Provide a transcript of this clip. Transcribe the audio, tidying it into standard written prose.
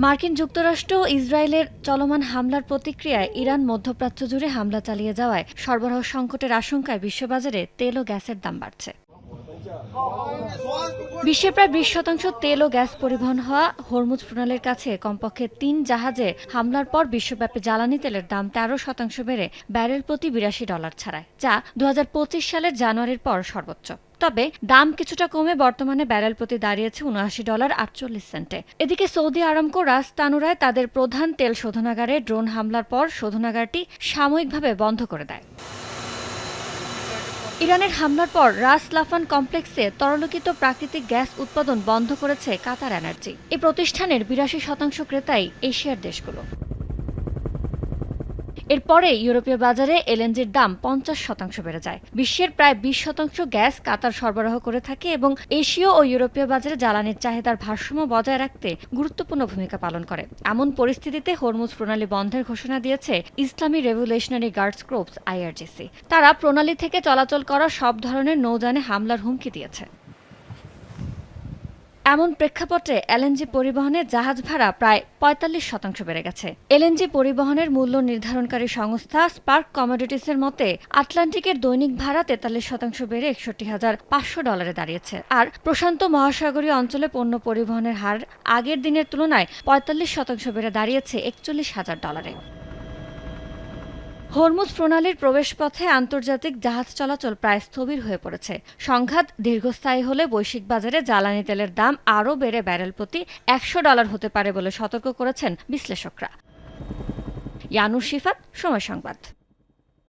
মার্কিন যুক্তরাষ্ট্র ও ইসরায়েলের চলমান হামলার প্রতিক্রিয়ায় ইরান মধ্যপ্রাচ্য জুড়ে হামলা চালিয়ে যাওয়ায় সরবরাহ সংকটের আশঙ্কায় বিশ্ববাজারে তেল ও গ্যাসের দাম বাড়ছে। বিশ্বে প্রায় 20% তেল ও গ্যাস পরিবহন হওয়া হরমুজ প্রণালীর কাছে কমপক্ষে 3 জাহাজে হামলার পর বিশ্বব্যাপী জ্বালানি তেলের দাম 13% বেড়ে ব্যারেল প্রতি $82 ছাড়ায়, যা 2025 সালের জানুয়ারির পর সর্বোচ্চ। তবে দাম কিছুটা কমে বর্তমানে ব্যারেল প্রতি দাঁড়িয়েছে $79.48। এদিকে সৌদি আরামকো রাস তানুরায় তাদের প্রধান তেল শোধনাগারে ড্রোন হামলার পর শোধনাগারটি সাময়িকভাবে বন্ধ করে দেয়। ইরানের হামলার পর রাস লাফান কমপ্লেক্সে তরলীকৃত প্রাকৃতিক গ্যাস উৎপাদন বন্ধ করেছে কাতার এনার্জি। এই প্রতিষ্ঠানের 82% ক্রেতাই এশিয়ার দেশগুলো। এরপরে ইউরোপীয় বাজারে এলএনজির দাম 50% বেড়ে যায়। বিশ্বের প্রায় 20% গ্যাস কাতার সরবরাহ করে থাকে এবং এশীয় ও ইউরোপীয় বাজারে জ্বালানির চাহিদার ভারসাম্য বজায় রাখতে গুরুত্বপূর্ণ ভূমিকা পালন করে। এমন পরিস্থিতিতে হরমুজ প্রণালী বন্ধের ঘোষণা দিয়েছে ইসলামী রেভলিউশনারি গার্ডস ক্রপস আইআরজিসি। তারা প্রণালী থেকে চলাচল করা সব ধরনের নৌযানে হামলার হুমকি দিয়েছে। এমন প্রেক্ষাপটে এলএনজি পরিবহনে জাহাজ ভাড়া প্রায় 45% বেড়ে গেছে। এলএনজি পরিবহনের মূল্য নির্ধারণকারী সংস্থা স্পার্ক কমোডিটিসের মতে আটলান্টিকের দৈনিক ভাড়া 43% বেড়ে $61,500 দাঁড়িয়েছে। আর প্রশান্ত মহাসাগরীয় অঞ্চলে পণ্য পরিবহনের হার আগের দিনের তুলনায় 45% বেড়ে দাঁড়িয়েছে $41,000। হরমুজ প্রণালীর প্রবেশপথে আন্তর্জাতিক জাহাজ চলাচল প্রায় স্থবির হয়ে পড়েছে। সংঘাত দীর্ঘস্থায়ী হলে বৈশ্বিক বাজারে জ্বালানি তেলের দাম আরও বেড়ে ব্যারেল প্রতি $100 হতে পারে বলে সতর্ক করেছেন বিশ্লেষকরা। ইয়ানুর শিফাত, সময় সংবাদ।